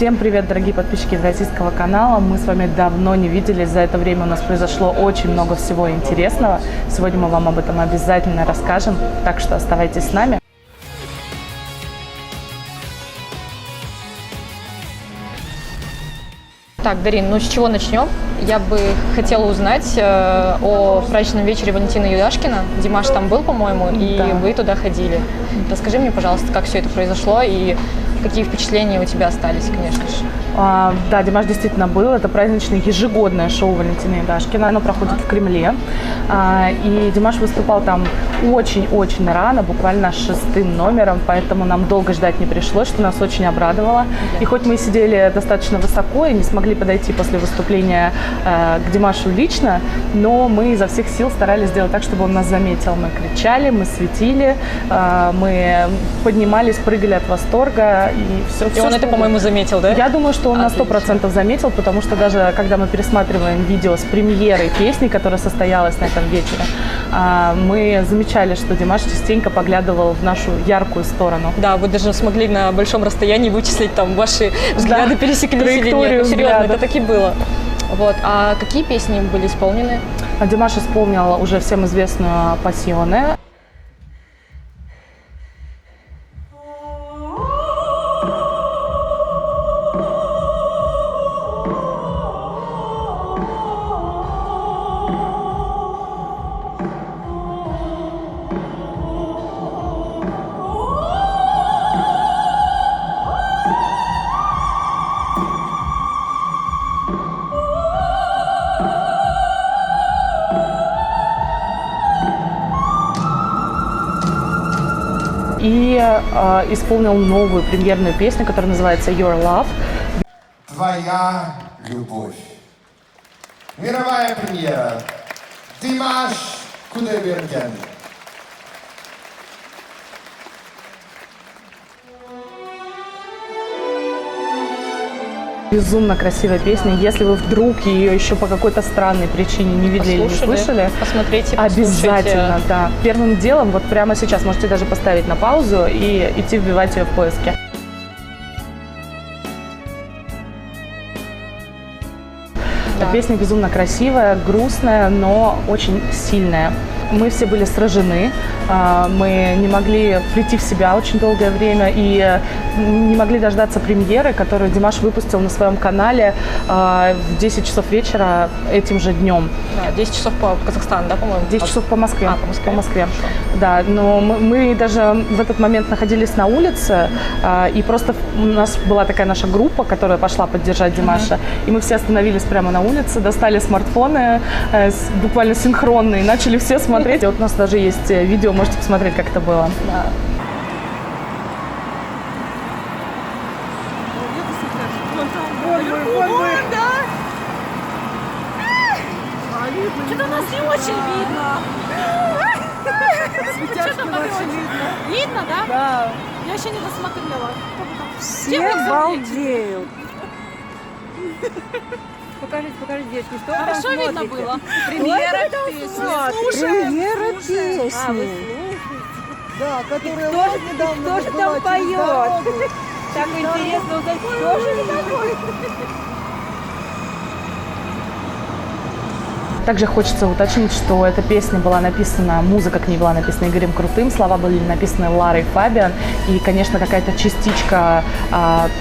Всем привет, дорогие подписчики российского канала. Мы с вами давно не виделись. За это время у нас произошло очень много всего интересного. Сегодня мы вам об этом обязательно расскажем, так что оставайтесь с нами. Так, Дарин, ну с чего начнем? Я бы хотела узнать о праздничном вечере Валентина Юляшкина. Димаш там был, по-моему, и да. Вы туда ходили. Расскажи мне, пожалуйста, как все это произошло и какие впечатления у тебя остались, конечно же. Да, Димаш действительно был. Это праздничное ежегодное шоу Валентина Юляшкина. Оно проходит в Кремле. И Димаш выступал там очень-очень рано, буквально 6-м номером, поэтому нам долго ждать не пришлось, что нас очень обрадовало. И хоть мы сидели достаточно высоко и не смогли подойти после выступления к Димашу лично, но мы изо всех сил старались сделать так, чтобы он нас заметил. Мы кричали, мы светили, мы поднимались, прыгали от восторга. И все, он это, по-моему, заметил, да? Я думаю, что он на 100% заметил, потому что даже когда мы пересматриваем видео с премьерой песни, которая состоялась на этом вечере, мы замечали, что Димаш частенько поглядывал в нашу яркую сторону. Да, вы даже смогли на большом расстоянии вычислить, там, ваши взгляды пересеклись или нет. Серьезно, это таки было. Вот. А какие песни были исполнены? Димаш исполнил уже всем известную «Пассионе». И исполнил новую премьерную песню, которая называется «Your Love». Твоя любовь. Мировая премьера. Димаш Кудайберген. Безумно красивая песня. Если вы вдруг ее еще по какой-то странной причине не видели или не слышали, посмотрите, обязательно, да. Первым делом, вот прямо сейчас можете даже поставить на паузу и идти вбивать ее в поиске. Да. Песня безумно красивая, грустная, но очень сильная. Мы все были сражены, мы не могли прийти в себя очень долгое время и не могли дождаться премьеры, которую Димаш выпустил на своем канале в 10 часов вечера этим же днем. Да, 10 часов по Казахстану, да, по-моему? 10 часов по Москве. По Москве. Да, но мы даже в этот момент находились на улице, и просто у нас была такая наша группа, которая пошла поддержать Димаша, и мы все остановились прямо на улице, достали смартфоны, буквально синхронные, начали все смотреть. И вот у нас даже есть видео, можете посмотреть, как это было. Да. Что-то нас не очень видно. Что-то вообще видно. Видно, да? Да. Я еще не досмотрела. Все балдеют. Покажите, девочки, что Хорошо вы там видно смотрите? было. Премьера песни. Премьера песни. А, вы Да, которая кто же там поет? Так интересно узнать, кто же это такой? Также хочется уточнить, что эта песня была написана, музыка к ней была написана Игорем Крутым, слова были написаны Ларой Фабиан, и, конечно, какая-то частичка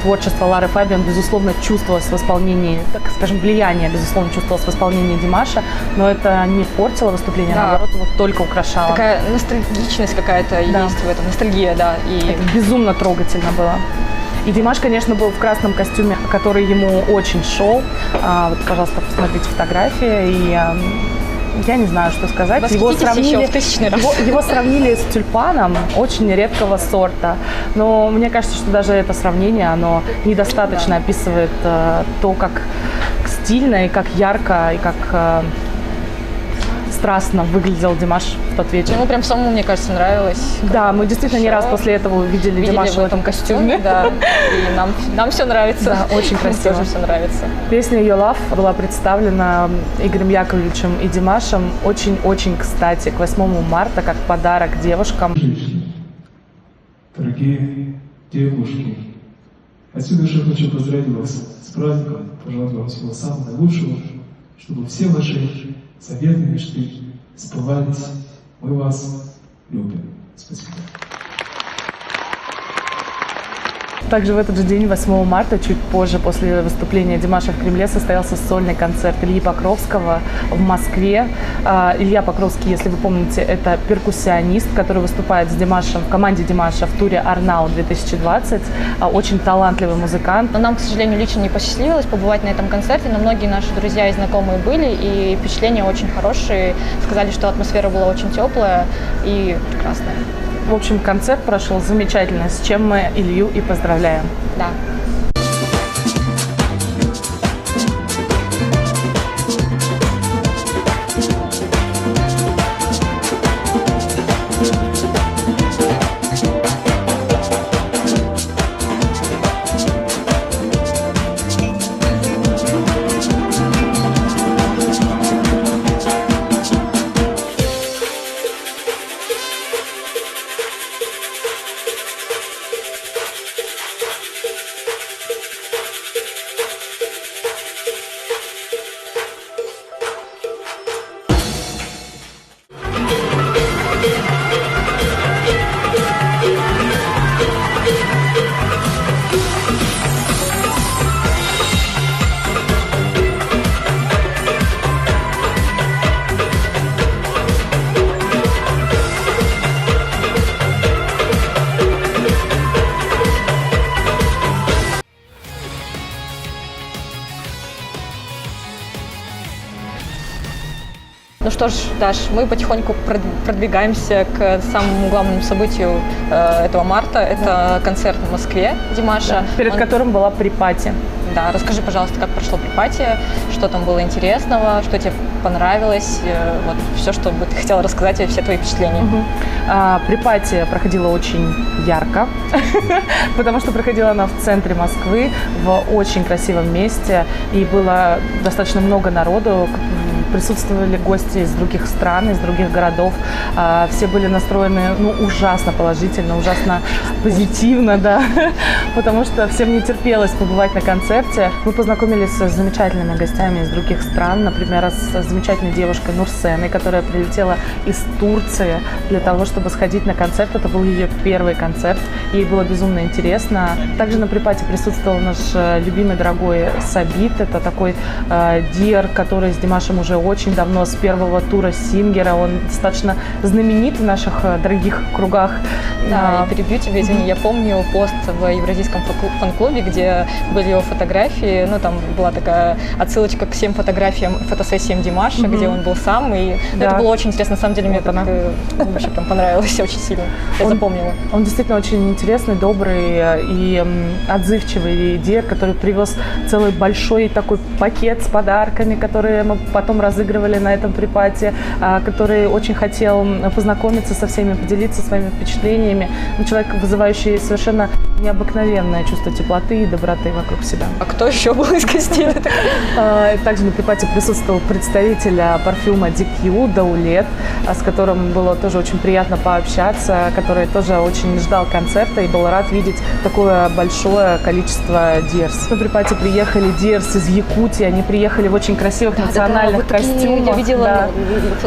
творчества Лары Фабиан, безусловно, чувствовалась в исполнении, так скажем, влияние, безусловно, чувствовалось в исполнении Димаша, но это не портило выступление, Да. наоборот, его только украшало. Такая ностальгичность какая-то есть в этом, ностальгия, да. И Это безумно трогательно было. И Димаш, конечно, был в красном костюме, который ему очень шел. Вот, пожалуйста, посмотрите фотографии. И я не знаю, что сказать. Его сравнили, в тысячный раз. Его сравнили с тюльпаном очень редкого сорта. Но мне кажется, что даже это сравнение, оно недостаточно описывает то, как стильно и как ярко, и как страстно выглядел Димаш в тот вечер. Ему прям самому, мне кажется, нравилось. Да, мы действительно не раз после этого увидели Димаша в этом костюме. Да, и нам все нравится. Да, очень красиво. Тоже все нравится. Песня «Your Love» была представлена Игорем Яковлевичем и Димашем очень-очень кстати, к 8 марта, как подарок девушкам. Дорогие девушки, Отсюда же я хочу поздравить вас с праздником, пожелать вам всего самого наилучшего, чтобы все ваши заветы, мечты сбывались. Мы вас любим. Спасибо. Также в этот же день, 8 марта, чуть позже, после выступления Димаша в Кремле, состоялся сольный концерт Ильи Покровского в Москве. Илья Покровский, если вы помните, это перкуссионист, который выступает с Димашем в команде Димаша в туре «Арнау 2020». Очень талантливый музыкант. Но нам, к сожалению, лично не посчастливилось побывать на этом концерте, но многие наши друзья и знакомые были, и впечатления очень хорошие. Сказали, что атмосфера была очень теплая и прекрасная. В общем, концерт прошел замечательно, с чем мы Илью и поздравляем. Да. Ну что ж, Даш, мы потихоньку продвигаемся к самому главному событию этого марта. Это концерт в Москве Димаша. Да, перед которым была припати. Да, расскажи, пожалуйста, как прошло припати, что там было интересного, что тебе понравилось, вот все, что бы ты хотела рассказать, и все твои впечатления. Припати проходила очень ярко, потому что проходила она в центре Москвы, в очень красивом месте, и было достаточно много народу. Присутствовали гости из других стран, из других городов. Все были настроены ужасно положительно, ужасно позитивно, да, потому что всем не терпелось побывать на концерте. Мы познакомились с замечательными гостями из других стран, например, с замечательной девушкой Нурсеной, которая прилетела из Турции для того, чтобы сходить на концерт. Это был ее первый концерт, ей было безумно интересно. Также на припати присутствовал наш любимый, дорогой Сабит. Это такой диер, который с Димашем уже очень давно, с первого тура Сингера. Он достаточно знаменит в наших дорогих кругах. Да, и перебью тебя, извини, я помню пост в Евразийском фан-клубе, где были его фотографии, там была такая отсылочка к всем фотографиям, фотосессиям Димаша, где он был сам, и это было очень интересно, на самом деле, мне Вот так вообще прям понравилось очень сильно, я запомнила. Он действительно очень интересный, добрый и отзывчивый диер, который привез целый большой такой пакет с подарками, которые мы потом разыгрывали на этом припати, который очень хотел познакомиться со всеми, поделиться своими впечатлениями. Человек, вызывающий совершенно необыкновенное чувство теплоты и доброты вокруг себя. А кто еще был из гостей? Также на припати присутствовал представитель парфюма DQ Даулет, с которым было тоже очень приятно пообщаться, который тоже очень ждал концерта и был рад видеть такое большое количество диерс. На припати приехали диерс из Якутии, они приехали в очень красивых национальных костюмах. Я видела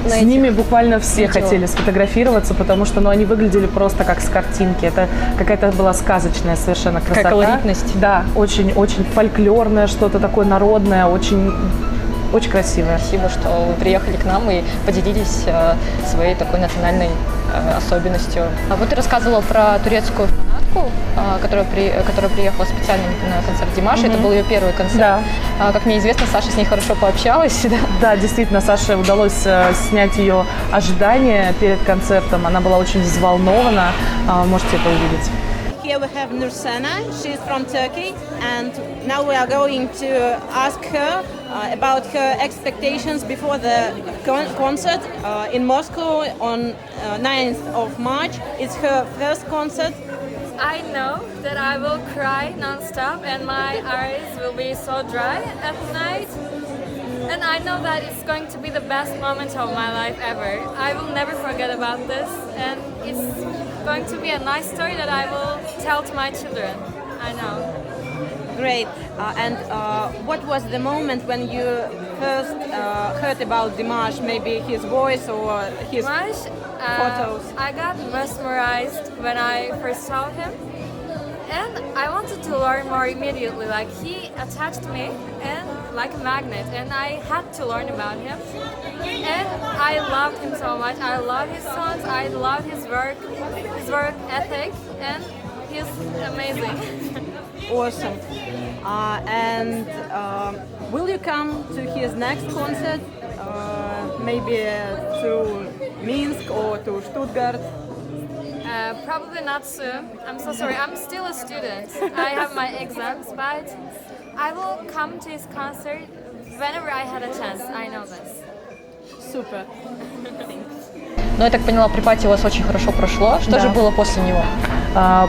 с ними буквально все хотели сфотографироваться, потому что они выглядели просто как с картинки. Это какая-то была сказочная совершенно красота. Какая колоритность. Да, очень фольклорное, что-то такое народное, очень красивое. Спасибо, что вы приехали к нам и поделились своей такой национальной особенностью. А вот ты рассказывала про турецкую фанатку, которая приехала специально на концерт Димаша. Это был ее первый концерт. Да. Как мне известно, Саша с ней хорошо пообщалась. Да, действительно, Саше удалось снять ее ожидания перед концертом. Она была очень взволнована. Можете это увидеть. Here we have Nursena, she's from Turkey, and now we are going to ask her about her expectations before the concert in Moscow on 9th of March. It's her first concert. I know that I will cry non-stop and my eyes will be so dry at night. And I know that it's going to be the best moment of my life ever. I will never forget about this, and it's going to be a nice story that I will tell to my children. I know. Great. And what was the moment when you first heard about Dimash? Maybe his voice or his Dimash, photos? I got mesmerized when I first saw him. And I wanted to learn more immediately. Like, he attached me and like a magnet, and I had to learn about him. And I loved him so much. I love his songs. I love his work ethic, and he's amazing. Awesome. And will you come to his next concert? Maybe to Minsk or to Stuttgart? Probably not soon. I'm so sorry. I'm still a student. I have my exams, but I will come to his concert whenever I had a chance. I know this. Super. Но я так поняла, припати у вас очень хорошо прошло. Что же было после него?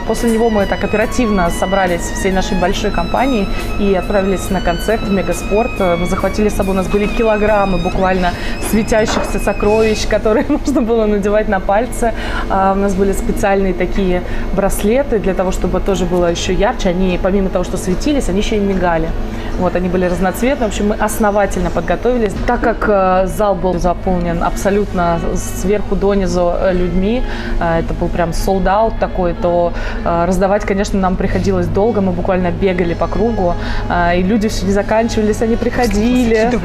После него мы так оперативно собрались всей нашей большой компанией и отправились на концерт в Мегаспорт. Мы захватили с собой, у нас были килограммы буквально светящихся сокровищ, которые можно было надевать на пальцы. У нас были специальные такие браслеты для того, чтобы тоже было еще ярче. Они, помимо того, что светились, они еще и мигали. Вот, они были разноцветные. В общем, мы основательно подготовились. Так как зал был заполнен абсолютно сверху донизу людьми, это был прям sold-out такой, то раздавать, конечно, нам приходилось долго. Мы буквально бегали по кругу, и люди все не заканчивались, они приходили.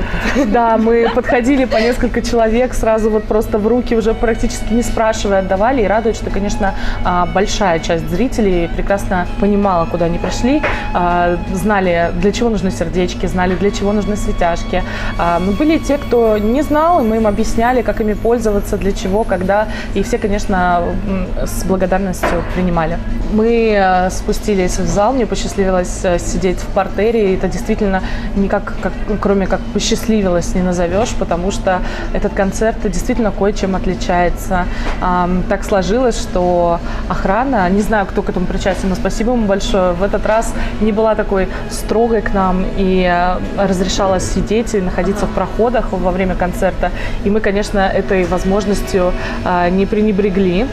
Да, мы подходили по несколько человек, сразу вот просто в руки, уже практически не спрашивая, отдавали. И радует, что, конечно, большая часть зрителей прекрасно понимала, куда они пришли, знали, для чего нужны сердечки, знали, для чего нужны светяшки. Но были те, кто не знал, и мы им объясняли, как ими пользоваться, для чего, когда. И все, конечно, с благодарностью принимали. Мы спустились в зал, мне посчастливилось сидеть в партере, и это действительно никак, кроме как посчастливилось, не назовешь, потому что этот концерт действительно кое-чем отличается. Так сложилось, что охрана, не знаю, кто к этому причастен, но спасибо ему большое, в этот раз не была такой строгой к нам и разрешала сидеть и находиться в проходах во время концерта. И мы, конечно, этой возможностью не пренебрегли,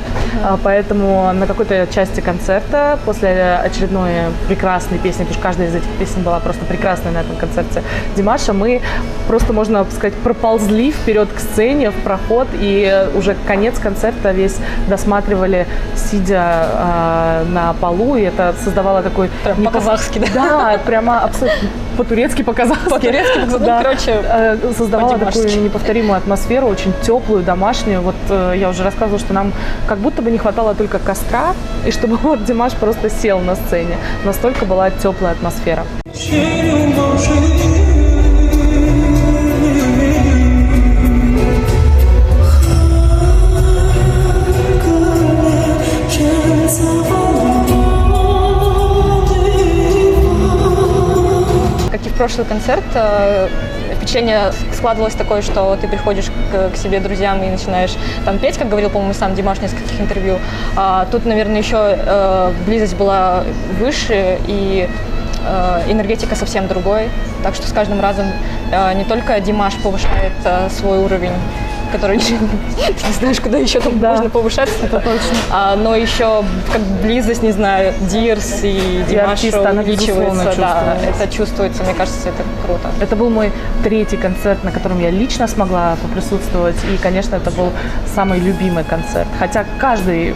поэтому на какой-то части концерта, после очередной прекрасной песни, потому что каждая из этих песен была просто прекрасной на этом концерте Димаша, мы просто, можно сказать, проползли вперед к сцене, в проход, и уже конец концерта весь досматривали, сидя на полу, и это создавало такой... Прям по-казахски, да? Да, прямо абсолютно по-турецки, по-казахски. По-турецки, да. Короче, создавала по-димашски. такую неповторимую атмосферу, очень теплую, домашнюю. Вот я уже рассказывала, что нам как будто бы не хватало только костра, и чтобы вот Димаш просто сел на сцене. Настолько была теплая атмосфера. Как и в прошлый концерт, впечатление складывалось такое, что ты приходишь к себе друзьям и начинаешь там петь, как говорил, по-моему, сам Димаш в нескольких интервью. Тут, наверное, еще близость была выше, и энергетика совсем другой. Так что с каждым разом не только Димаш повышает свой уровень, который ты не знаешь, куда еще там можно повышаться, это точно. Но еще как близость, не знаю, Дирс и Димаша увеличивается. Да, это чувствуется, мне кажется, это круто. Это был мой третий концерт, на котором я лично смогла поприсутствовать, и, конечно, это был самый любимый концерт. Хотя каждый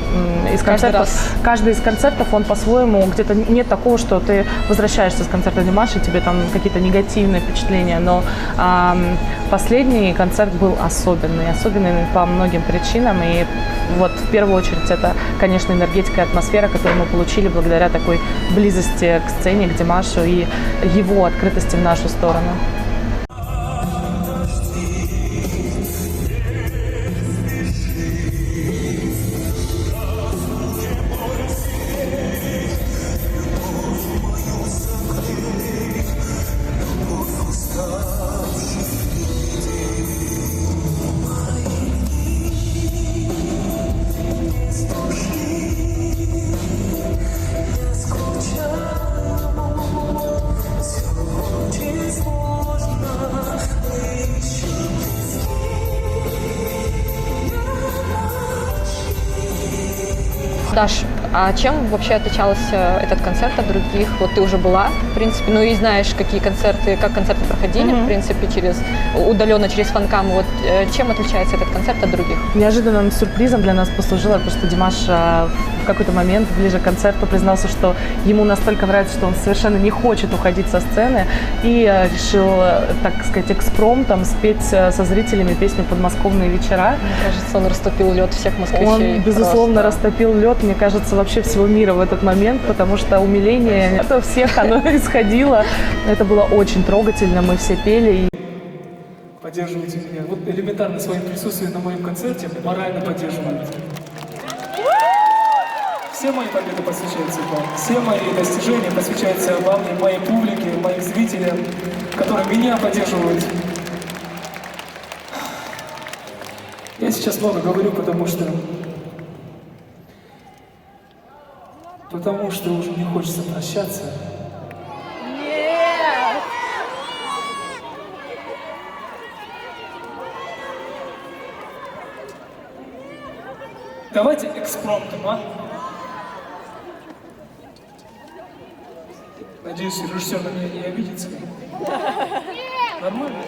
из концертов, он по-своему, где-то нет такого, что ты возвращаешься с концерта Димаша, и тебе там какие-то негативные впечатления, но последний концерт был особенный по многим причинам, и вот в первую очередь это, конечно, энергетика и атмосфера, которую мы получили благодаря такой близости к сцене, к Димашу и его открытости в нашу сторону. Даш, А чем вообще отличался этот концерт от других? Вот ты уже была, в принципе, ну и знаешь, как концерты проходили, в принципе, удаленно через фанкам. Вот чем отличается этот концерт от других? Неожиданным сюрпризом для нас послужило то, что Димаш в какой-то момент ближе к концерту признался, что ему настолько нравится, что он совершенно не хочет уходить со сцены, и решил, так сказать, экспромтом спеть со зрителями песню «Подмосковные вечера». Мне кажется, он растопил лед всех москвичей. Он, безусловно, растопил лед, мне кажется, вообще всего мира в этот момент, потому что умиление от всех оно исходило. Это было очень трогательно, мы все пели. Поддерживайте меня. Вот элементарно своим присутствием на моем концерте морально поддерживают. Все мои победы посвящаются вам. Все мои достижения посвящаются вам и моей публике, моим зрителям, которые меня поддерживают. Я сейчас много говорю, потому что уже не хочется прощаться. Давайте экспромтом, а? Надеюсь, режиссер на меня не обидится. Нормально?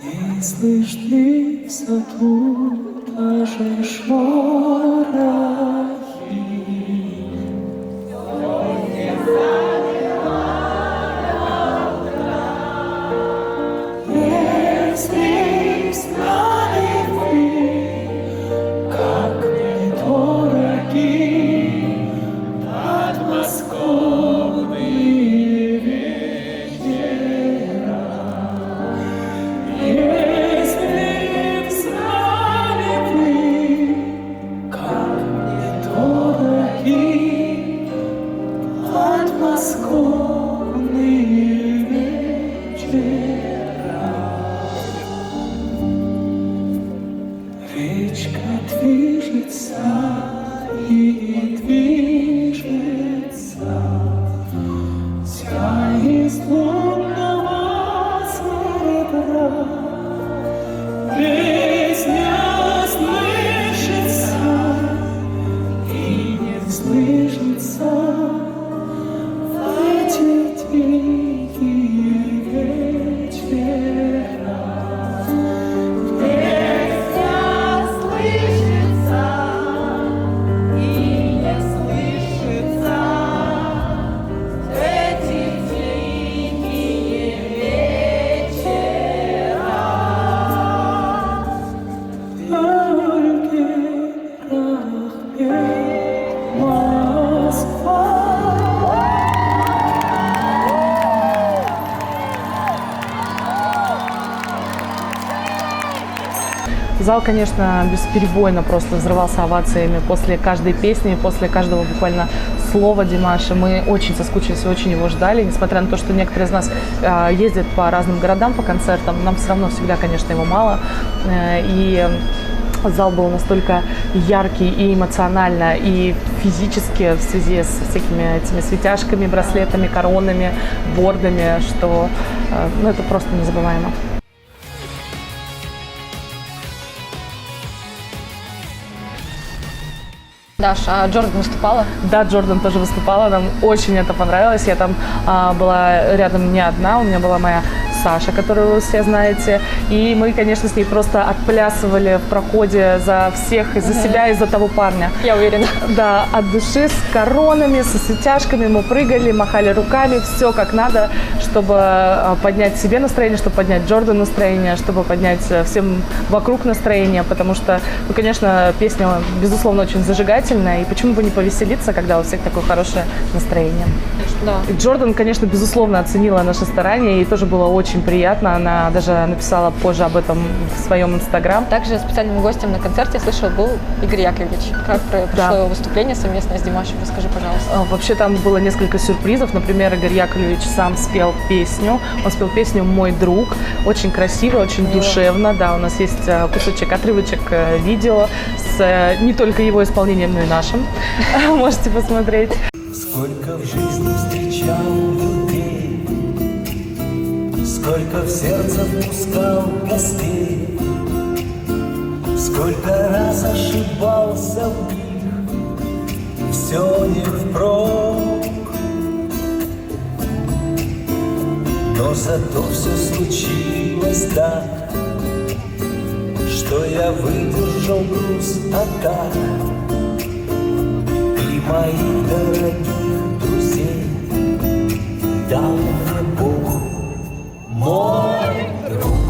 Не слышны в саду даже шорохи. Если знали вы, как мне дороги подмосковные вечера. Если знали вы, как мне дороги подмосковные вечера. Речка движется и движется, вся из лунного серебра. Песня слышится и не слышится в эти тихие вечера. Зал, конечно, бесперебойно просто взрывался овациями после каждой песни, после каждого буквально слова Димаша. Мы очень соскучились и очень его ждали, несмотря на то, что некоторые из нас ездят по разным городам по концертам, нам все равно всегда, конечно, его мало. И зал был настолько яркий и эмоционально, и физически в связи с всякими этими светяшками, браслетами, коронами, бордами, что это просто незабываемо. Даш, а Джордан выступала? Да, Джордан тоже выступала, нам очень это понравилось. Я там была рядом не одна, у меня была моя Саша, которую вы все знаете. И мы, конечно, с ней просто отплясывали в проходе за всех, и за себя, и за того парня. Я уверена. Да, от души, с коронами, со светяшками мы прыгали, махали руками, все как надо, чтобы поднять себе настроение, чтобы поднять Джордану настроение, чтобы поднять всем вокруг настроение, потому что, конечно, песня, безусловно, очень зажигательная, и почему бы не повеселиться, когда у всех такое хорошее настроение. Да. И Джордан, конечно, безусловно, оценила наше старание, ей тоже было очень приятно, она даже написала позже об этом в своем инстаграм. Также специальным гостем на концерте, слышала, был Игорь Яковлевич. Как прошло его выступление совместное с Димашем? Расскажи, пожалуйста. Вообще там было несколько сюрпризов. Например, Игорь Яковлевич сам спел песню. Он спел песню «Мой друг». Очень красиво, очень душевно. Да, у нас есть кусочек, отрывочек видео с не только его исполнением, но и нашим. Можете посмотреть. Сколько в жизни встречал людей, сколько в сердце впускал гостей, сколько раз ошибался в них, все не впрок. Но зато все случилось так, что я выдержал груз атак. И моих дорогих друзей дал мне Бог, мой друг.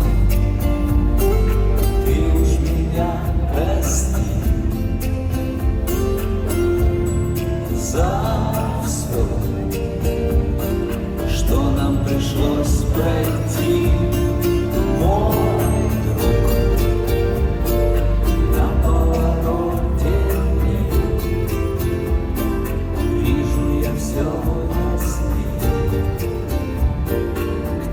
Ты уж меня прости за все, что нам пришлось пройти, мой друг. На повороте вижу я все ясней,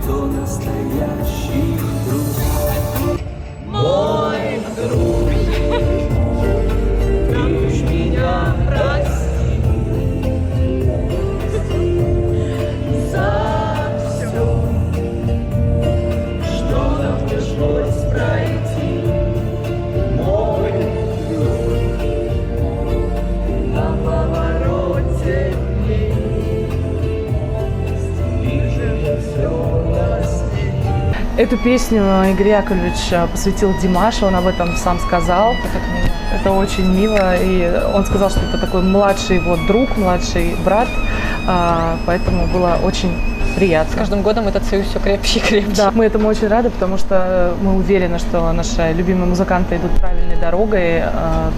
кто настоящий друг, мой друг. Ты уж меня прости за все, что нам пришлось пройти, мой друг. На повороте вижу я все ясней. Эту песню Игорь Яковлевич посвятил Димашу, он об этом сам сказал. Это очень мило, и он сказал, что это такой младший его друг, младший брат, поэтому было очень приятно. С каждым годом этот союз все крепче и крепче. Да, мы этому очень рады, потому что мы уверены, что наши любимые музыканты идут правильной дорогой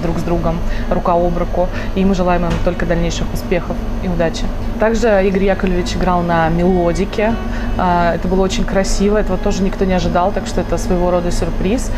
друг с другом, рука об руку, и мы желаем им только дальнейших успехов и удачи. Также Игорь Яковлевич играл на мелодике, это было очень красиво, этого тоже никто не ожидал, так что это своего рода сюрприз.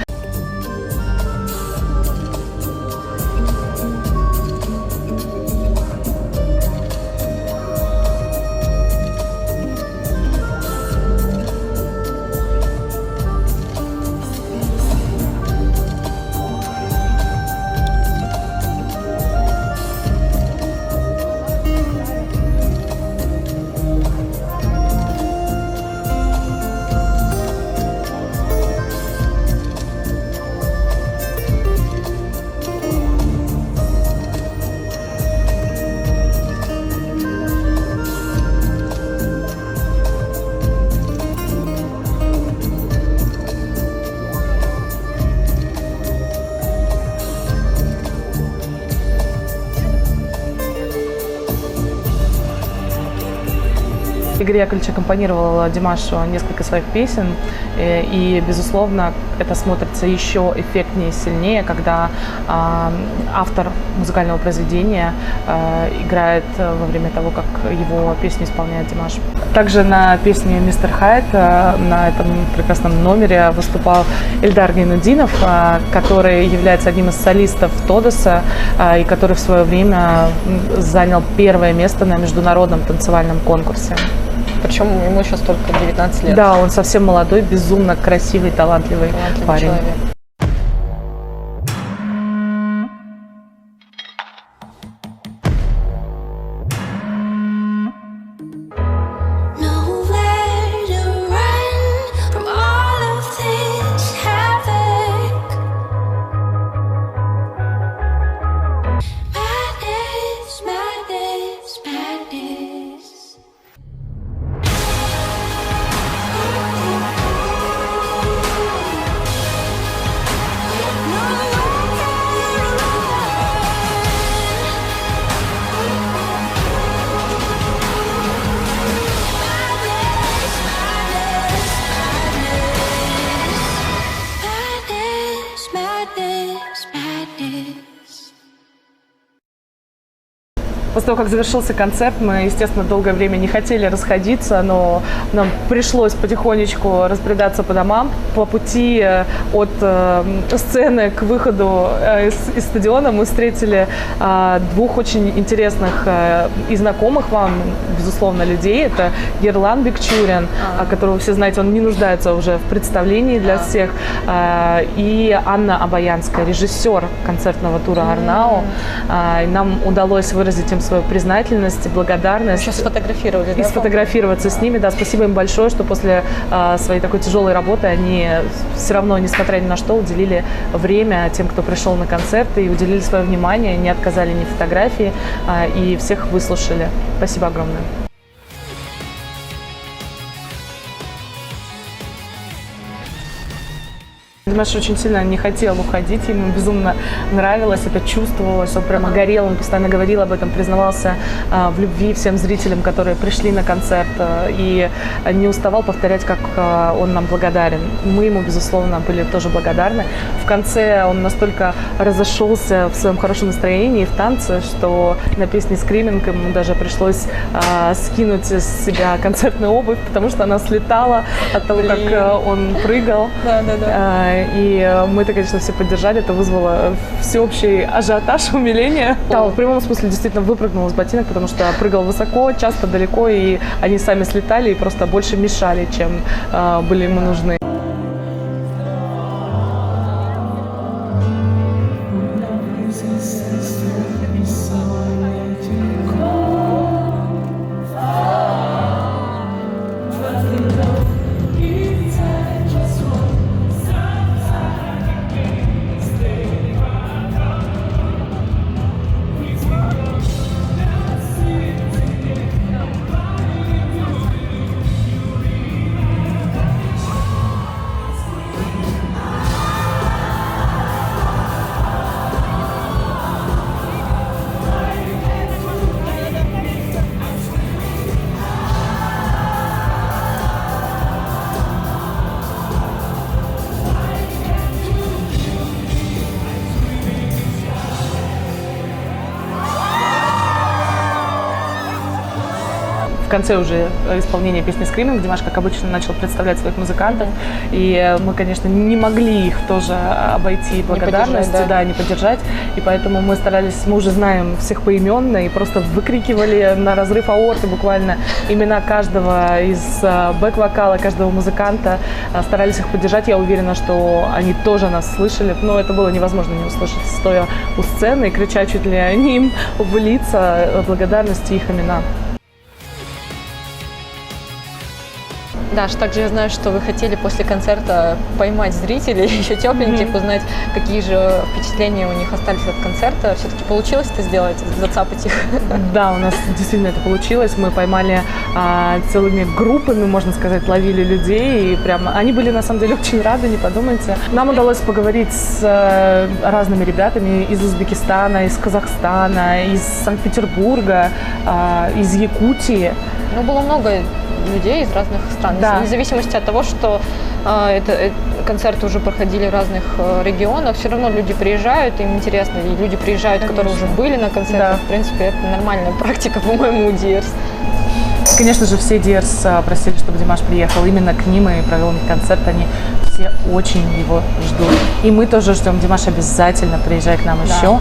Игорь Яковлевич аккомпанировал Димашу несколько своих песен, и, безусловно, это смотрится еще эффектнее и сильнее, когда автор музыкального произведения играет во время того, как его песню исполняет Димаш. Также на песне «Мистер Хайд» на этом прекрасном номере выступал Эльдар Гайнутдинов, который является одним из солистов Тодоса и который в свое время занял первое место на международном танцевальном конкурсе. Причем ему сейчас только 19 лет. Да, он совсем молодой, безумно красивый, талантливый парень. Человек. После того, как завершился концерт, мы, естественно, долгое время не хотели расходиться, но нам пришлось потихонечку разбредаться по домам. По пути от сцены к выходу из стадиона мы встретили двух очень интересных и знакомых вам, безусловно, людей. Это Ерлан Бекчурин, которого все знаете, он не нуждается уже в представлении для всех, и Анна Обаянская, режиссер концертного тура «Арнау». И нам удалось выразить им свою признательность и благодарность. Еще сфотографировали, И да, сфотографироваться с ними. Да, спасибо им большое, что после своей такой тяжелой работы они все равно, несмотря ни на что, уделили время тем, кто пришел на концерты, и уделили свое внимание, не отказали ни фотографии, и всех выслушали. Спасибо огромное. Димаш очень сильно не хотел уходить, ему безумно нравилось, это чувствовалось, он прямо горел, он постоянно говорил об этом, признавался в любви всем зрителям, которые пришли на концерт, и не уставал повторять, как он нам благодарен. Мы ему, безусловно, были тоже благодарны. В конце он настолько разошелся в своем хорошем настроении и в танце, что на песне «Скриминг» ему даже пришлось скинуть с себя концертную обувь, потому что она слетала от того, как он прыгал. Да. И мы-то, конечно, все поддержали, это вызвало всеобщий ажиотаж, умиление. Да, он в прямом смысле действительно выпрыгнул из ботинок, потому что прыгал высоко, часто, далеко, и они сами слетали и просто больше мешали, чем были ему нужны. В конце уже исполнения песни «Скриминг» Димаш, как обычно, начал представлять своих музыкантов. И мы, конечно, не могли их тоже обойти благодарностью, не поддержать. И поэтому мы старались, мы уже знаем всех поименно и просто выкрикивали на разрыв аорты буквально имена каждого из бэк-вокала, каждого музыканта. Старались их поддержать. Я уверена, что они тоже нас слышали. Но это было невозможно не услышать, стоя у сцены и крича чуть ли не им в лица благодарности их имена. Даш, также я знаю, что вы хотели после концерта поймать зрителей, еще тепленьких, узнать, какие же впечатления у них остались от концерта. Все-таки получилось это сделать, зацапать их? Да, у нас действительно это получилось. Мы поймали целыми группами, можно сказать, ловили людей. И прямо они были, на самом деле, очень рады, не подумайте. Нам удалось поговорить с разными ребятами из Узбекистана, из Казахстана, из Санкт-Петербурга, из Якутии. Ну, было много людей из разных стран, да. Вне зависимости от того, что концерты уже проходили в разных регионах, все равно люди приезжают, им интересно, и люди приезжают, конечно, которые уже были на концертах, да. В принципе, это нормальная практика, по-моему, у Диерс. Конечно же, все Диерс просили, чтобы Димаш приехал именно к ним и провел концерт, они все очень его ждут. И мы тоже ждем. Димаш, обязательно приезжай к нам еще.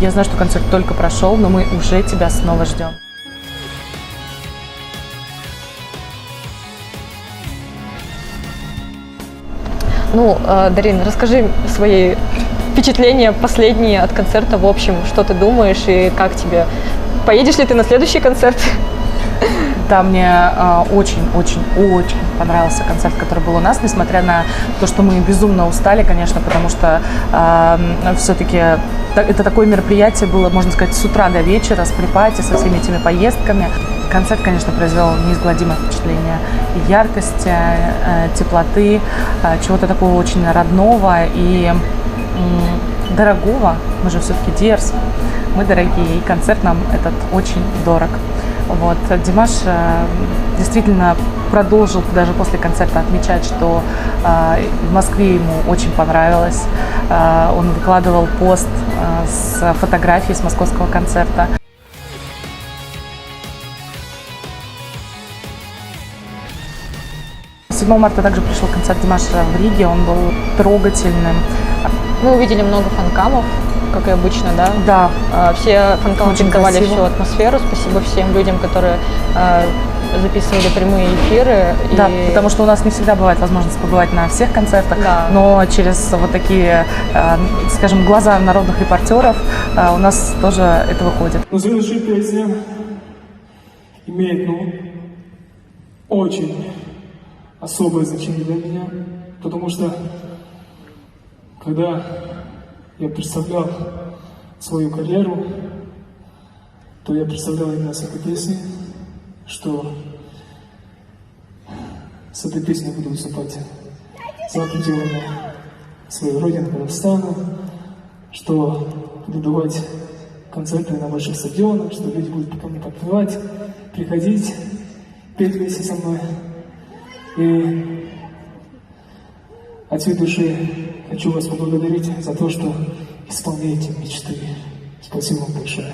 Я знаю, что концерт только прошел, но мы уже тебя снова ждем. Ну, Дарин, расскажи свои впечатления последние от концерта в общем, что ты думаешь и как тебе? Поедешь ли ты на следующий концерт? Да, мне очень-очень-очень понравился концерт, который был у нас, несмотря на то, что мы безумно устали, конечно, потому что все-таки это такое мероприятие было, можно сказать, с утра до вечера, с припати, со всеми этими поездками. Концерт, конечно, произвел неизгладимое впечатление и яркости, теплоты, чего-то такого очень родного и дорогого. Мы же все-таки Диерс, мы дорогие, и концерт нам этот очень дорог. Вот. Димаш действительно продолжил даже после концерта отмечать, что в Москве ему очень понравилось. Он выкладывал пост с фотографией с московского концерта. 7 марта также пришел концерт Димаша в Риге, он был трогательным. Мы увидели много фанкамов, как и обычно, да? Да. Все фан-клубы Очень диктовали красиво. всю атмосферу. Спасибо всем людям, которые записывали прямые эфиры. Да, потому что у нас не всегда бывает возможность побывать на всех концертах, Да. но через вот такие, скажем, глаза народных репортеров у нас тоже это выходит. Но следующая песня имеет, очень особое значение для меня, потому что когда я представлял свою карьеру, то я представлял именно с этой песней, что с этой песней буду выступать за пределами своей родины Казахстана, что буду давать концерты на больших стадионах, что люди будут ко мне подпевать, приходить, петь вместе со мной. И от всей души хочу вас поблагодарить за то, что исполняете мечты. Спасибо вам большое.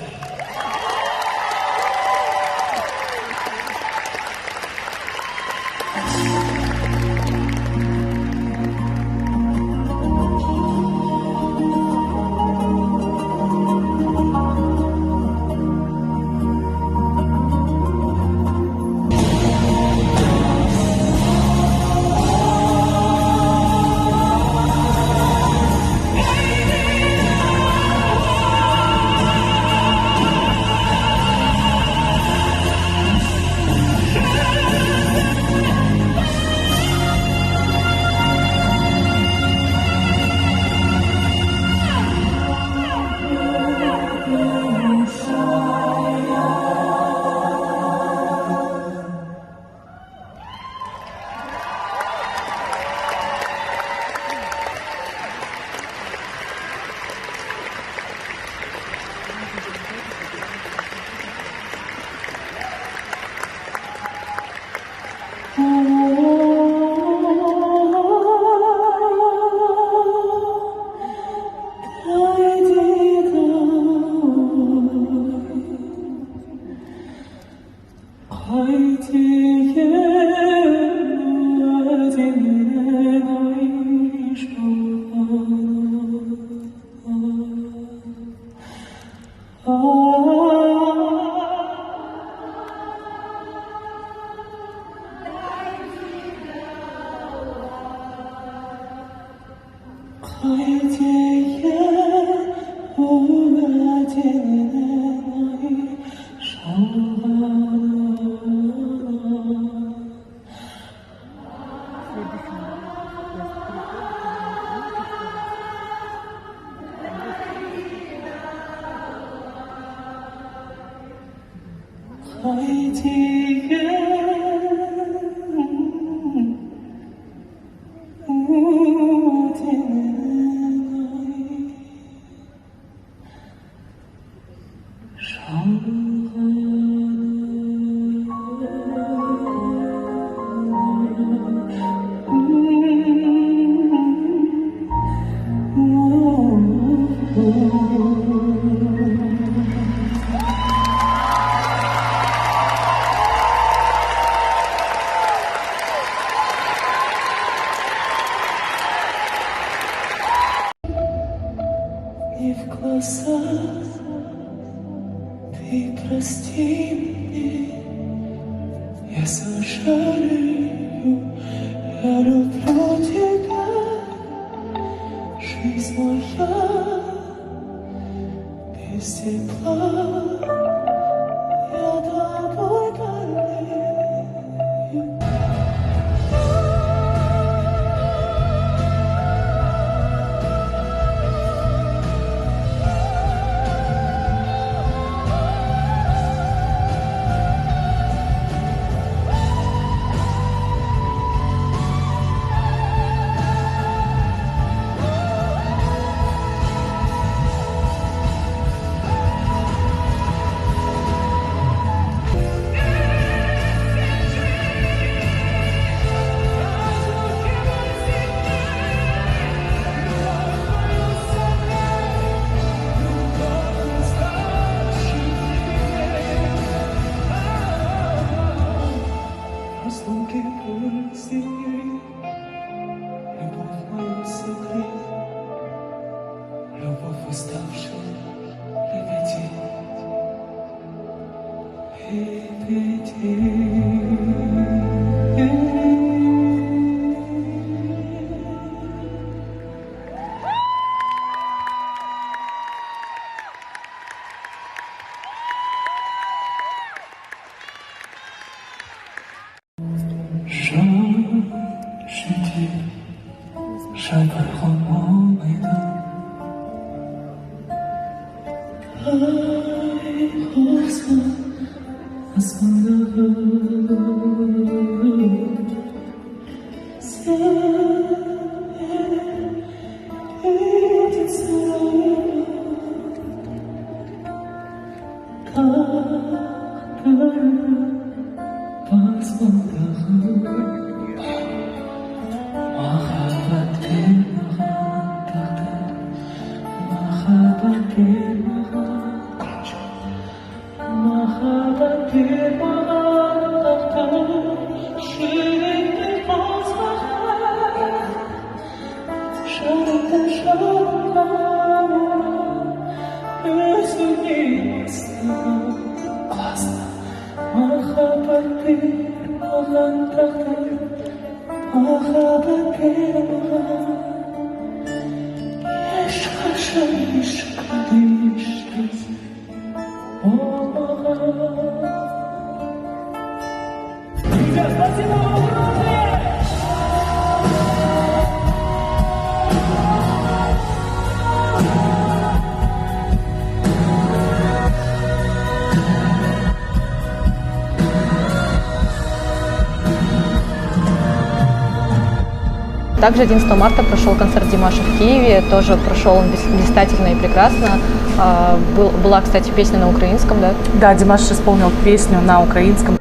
И в глазах ты прости мне, я сожалею, я люблю тебя, жизнь моя без тепла, я тобой болею. любовь уставшая лебедей. Je dis, j'appelle mon maître. Также 11 марта прошел концерт Димаша в Киеве, тоже прошел он блистательно и прекрасно. Была, кстати, песня на украинском, да? Да, Димаш исполнил песню на украинском.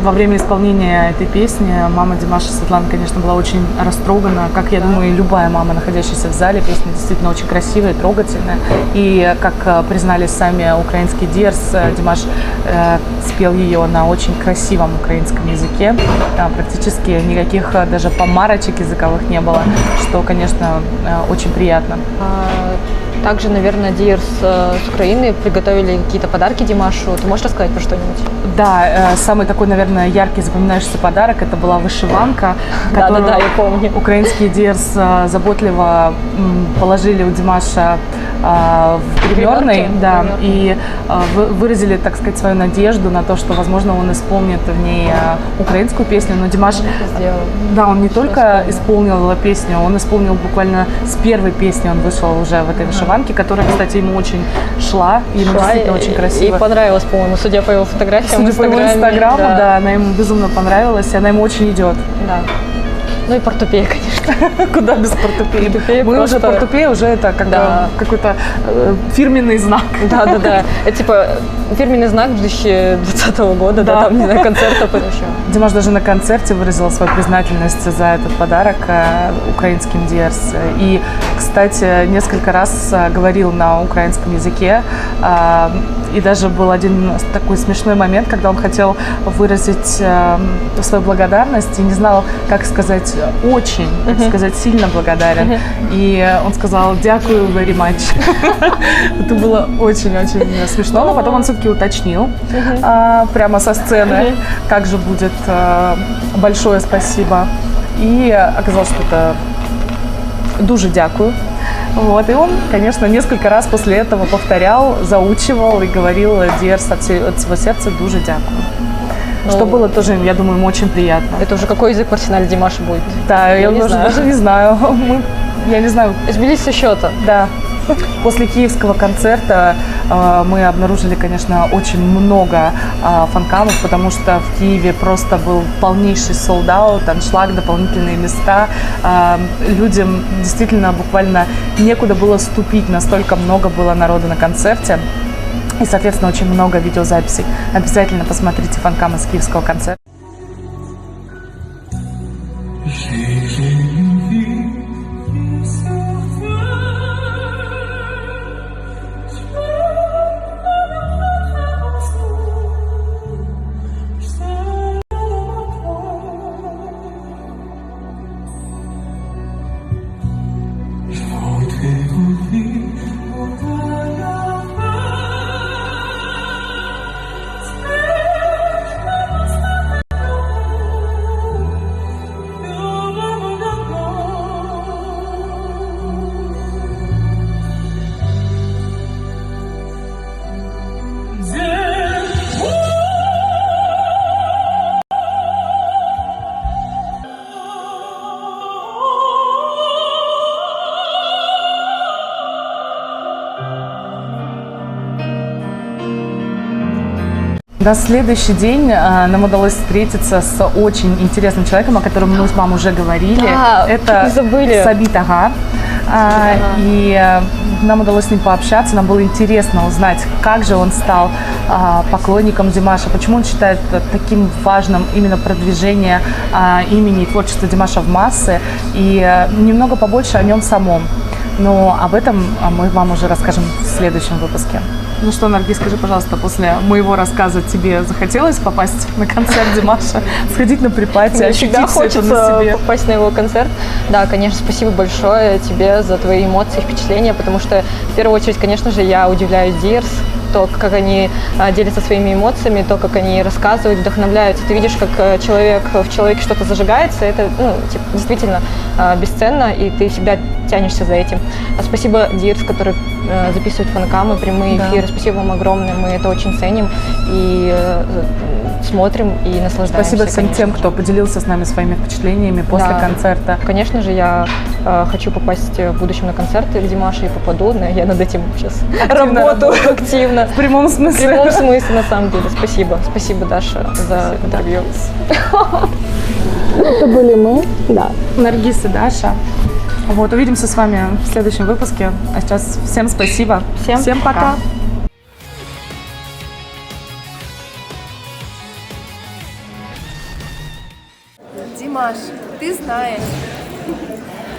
Во время исполнения этой песни мама Димаша Светлана, конечно, была очень растрогана, как, я думаю, и любая мама, находящаяся в зале. Песня действительно очень красивая, трогательная. И, как признались сами украинские Диерс, Димаш спел ее на очень красивом украинском языке. Практически никаких даже помарочек языковых не было, что, конечно, очень приятно. Также, наверное, Диерс с Украины приготовили какие-то подарки Димашу. Ты можешь рассказать про что-нибудь? Да, самый такой, наверное, яркий, запоминающийся подарок – это была вышиванка, которую я помню. Украинские Диерс заботливо положили у Димаша в гримерной, да, и выразили, так сказать, свою надежду на то, что, возможно, он исполнит в ней украинскую песню. Но Димаш, он не только исполнил песню, он исполнил буквально с первой песни, он вышел уже в этой вышиванке, которая, кстати, ему очень шла, и ему действительно очень красиво. И понравилось, по-моему, судя по его фотографиям. Судя по его инстаграму, да, она ему безумно понравилась, и она ему очень идет. Да. Ну и портупея, конечно. Куда без портупеи? Мы уже портупея, уже это какой-то фирменный знак. Да. Это типа фирменный знак 2020 года, да, там, не знаю, концертов и еще. Димаш даже на концерте выразил свою признательность за этот подарок украинским Диерс. И, кстати, несколько раз говорил на украинском языке. И даже был один такой смешной момент, когда он хотел выразить свою благодарность и не знал, как сказать очень, как сказать сильно благодарен. И он сказал «Дякую very much». Это было очень-очень смешно, но потом он все-таки уточнил прямо со сцены, как же будет большое спасибо. И оказалось, что это «Дуже дякую». Вот, и он, конечно, несколько раз после этого повторял, заучивал и говорил Диерс от всего сердца «Дуже дякую». Что было тоже, я думаю, ему очень приятно. Это уже какой язык в арсенале Димаша будет? Да, я даже не знаю. Я не знаю. Сбились со счета. Да. После киевского концерта мы обнаружили, конечно, очень много фанкамов, потому что в Киеве просто был полнейший солд-аут, аншлаг, дополнительные места. Людям действительно буквально некуда было ступить, настолько много было народу на концерте. И, соответственно, очень много видеозаписей. Обязательно посмотрите фанкамы с киевского концерта. На следующий день нам удалось встретиться с очень интересным человеком, о котором мы с мамой уже говорили. Да, это Сабит Ага. И нам удалось с ним пообщаться, нам было интересно узнать, как же он стал поклонником Димаша, почему он считает таким важным именно продвижение имени и творчества Димаша в массы, и немного побольше о нем самом. Но об этом мы вам уже расскажем в следующем выпуске. Ну что, Наргиз, скажи, пожалуйста, после моего рассказа тебе захотелось попасть на концерт Димаша, сходить на припати, Мне ощутить всегда все это на хочется себе? попасть на его концерт. Да, конечно, спасибо большое тебе за твои эмоции, впечатления, потому что, в первую очередь, конечно же, я удивляюсь Дирс, то, как они делятся своими эмоциями, то, как они рассказывают, вдохновляются. Ты видишь, как в человеке что-то зажигается, это действительно бесценно, и ты всегда тянешься за этим. Спасибо Дирс, который записывает фанкамы, прямые эфиры. Спасибо вам огромное, мы это очень ценим и смотрим и наслаждаемся. Спасибо всем тем, кто поделился с нами своими впечатлениями после концерта. Конечно же, я хочу попасть в будущем на концерт Димаша и попаду, но я над этим сейчас работаю активно. В прямом смысле. В прямом смысле, на самом деле. Спасибо. Спасибо, Даша, за интервью. Это были мы, да, Наргиз и Даша. Вот, увидимся с вами в следующем выпуске. А сейчас всем спасибо. Всем пока. Димаш, ты знаешь,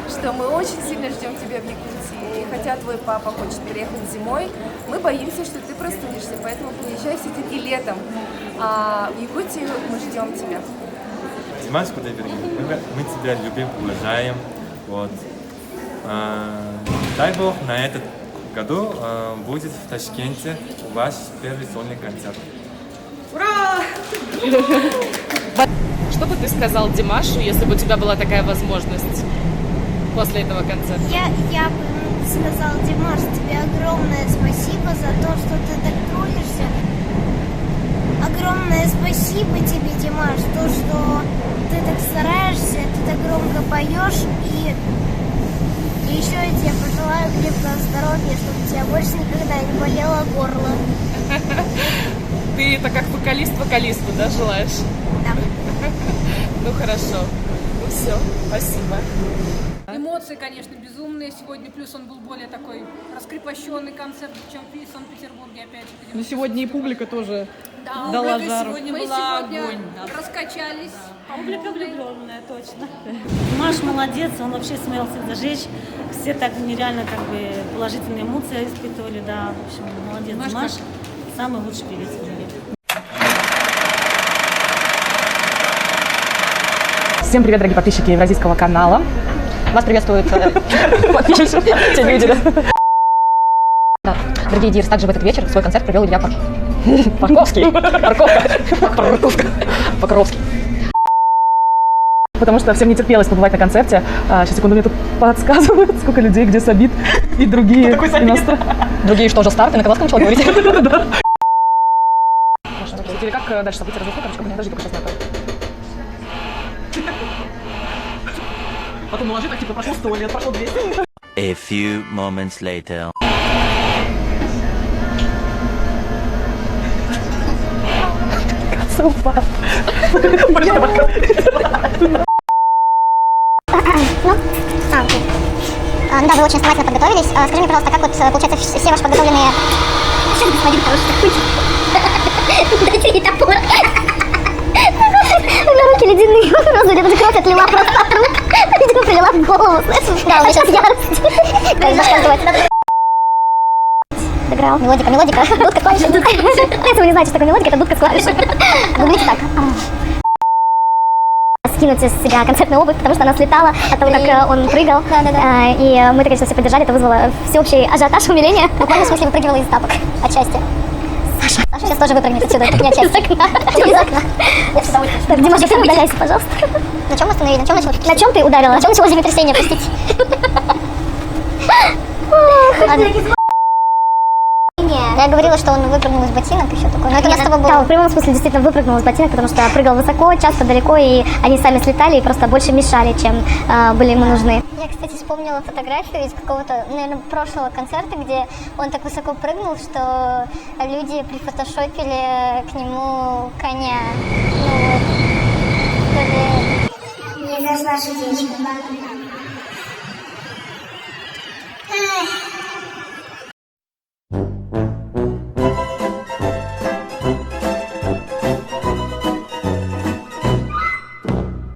что мы очень сильно ждем тебя в Якутии. И хотя твой папа хочет приехать зимой, мы боимся, что ты простудишься, поэтому приезжай все-таки летом. А в Якутию мы ждем тебя. Димаш Кудайберген, мы тебя любим, уважаем. Вот. Дай Бог, на этот году будет в Ташкенте ваш первый сольный концерт. Ура! Что бы ты сказал Димашу, если бы у тебя была такая возможность после этого концерта? Я бы сказала, Димаш, тебе огромное спасибо за то, что ты так трудишься. Огромное спасибо тебе, Димаш, то, что ты так стараешься, ты так громко поешь, и еще я тебе пожелаю крепкого здоровья, чтобы у тебя больше никогда не болело горло. Ты это как вокалист вокалисту, да, желаешь? Да. Ну хорошо. Ну все, спасибо. Эмоции, конечно, безумные сегодня, плюс он был более такой раскрепощенный концерт, чем в Санкт-Петербурге, опять же. Ну сегодня и публика тоже дала жару. Мы сегодня раскачались. Публика влюбленная, точно. Маш молодец, он вообще сумел всех зажечь. Все так нереально как бы положительные эмоции испытывали, да. В общем, молодец. Маш самый лучший певец в мире. Всем привет, дорогие подписчики Евразийского канала. Вас приветствуют подписчики, те люди. Дорогие Дирс, также в этот вечер свой концерт провел Илья Покровский. Потому что всем не терпелось побывать на концерте. Сейчас, секунду, мне тут подсказывают, сколько людей, где Сабит и другие иностранцы. Другие что же, старты? На кого начала говорить? Или как дальше события развиваются? Подожди, только сейчас надо. Потом уложи, так типа прошло 100 лет, прошло 200. A few moments later. Ну да, вы очень старательно подготовились. Скажи мне, пожалуйста, как вот получается все ваши подготовленные... Что господин хороший такой? Дайте ей топор. У меня руки ледяные, просто я даже кровь отлила просто от рук. Видимо, прилила в голову, знаешь, да, сейчас ярость. Сыграл. Мелодика, дудка, клавиши. Если вы не знаете, что такое мелодика, это дудка с клавишами. Гуглите так. Скинуть из себя концертную обувь, потому что она слетала от того, как он прыгал. И мы, конечно, все поддержали, это вызвало всеобщий ажиотаж, умиление. Буквально в смысле выпрыгивала из тапок отчасти. Саша сейчас тоже выпрыгнет отсюда, это не отчасти. Из окна. Так, Дима, ты удаляйся, пожалуйста. На чем остановили? На чем ты ударила? На чем началось землетрясение, простите? Я говорила, что он выпрыгнул из ботинок и все такое. Но это у нас с тобой было. Да, в прямом смысле действительно выпрыгнул из ботинок, потому что прыгал высоко, часто далеко, и они сами слетали и просто больше мешали, чем были ему нужны. Я, кстати, вспомнила фотографию из какого-то, наверное, прошлого концерта, где он так высоко прыгнул, что люди прифотошопили к нему коня. Ну вот. Не зашла шутечка.